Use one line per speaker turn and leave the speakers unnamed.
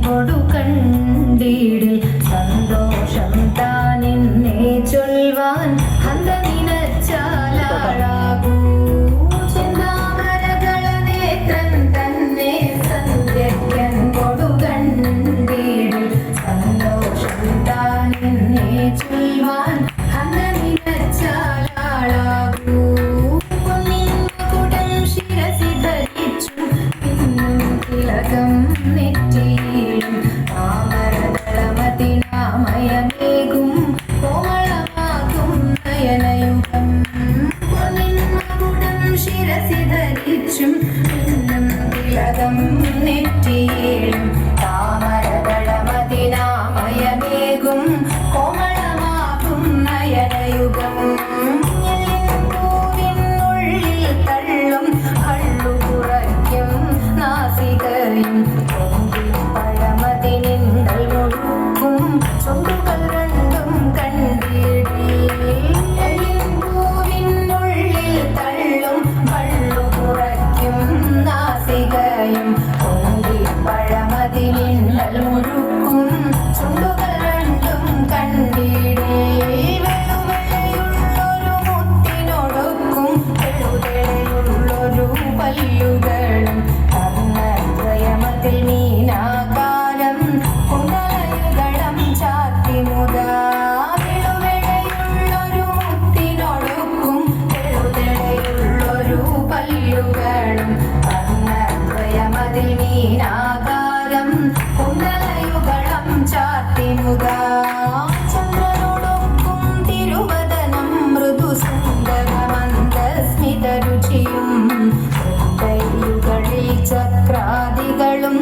കൊടുക്കണ്ടീടിൽ സന്തോഷം താനെന്നെ ചൊൽവാൻ അന്ത നിനച്ചാലാളാകൂ ചെന്താമരകള നേത്രൻ തന്നെ സന്ധ്യയ്ക്കൻ കൊടുക്കണ്ടീടിൽ സന്തോഷം താനെന്നെ ചൊൽവാൻ അന്ത നിനച്ചാലാളാകൂ നെറ്റിയിലും താമരതളമതിനാമയമേകും കോമളമാകും നയനയുഗം പൊന്നിന്മകുടം ശിരസി ധരിച്ചും പിന്നും തിലകം നെറ്റിയിലും താമരതളമതിനാമയമേകും കോമളമാകും നയനയുഗം തള്ളും കള്ളു കുറയ്ക്കും നാസികയും പഴമതിനിന്നൽ മുഴുക്കും ചുണ്ടുകൾ രണ്ടും കണ്ടിടിൽ തള്ളും കള്ളു കുറയ്ക്കും നാസികയും പഴമതിനിന്നൽ മുഴുക്കും ചുണ്ടുകൾ രണ്ടും കണ്ടിടേ പല്ലുകളും കർണദ്വയമതിൽ മീനാകാരം കുണ്ടലയുഗളം ചാത്തി മുതലുള്ളൊരു മുത്തിനൊടുക്കും എഴുതടയുള്ളൊരു പല്ലുകളും കർണദ്വയമതിൽ മീനാകാരം കുണ്ടലയുഗളം ചാത്തി മുത ചന്ദ്രനോടൊക്കും തിരുവദനം മൃദു സുന്ദരമന്ദസ്മിതരുചിയും കൈയുകളിൽ ചക്രാദികളും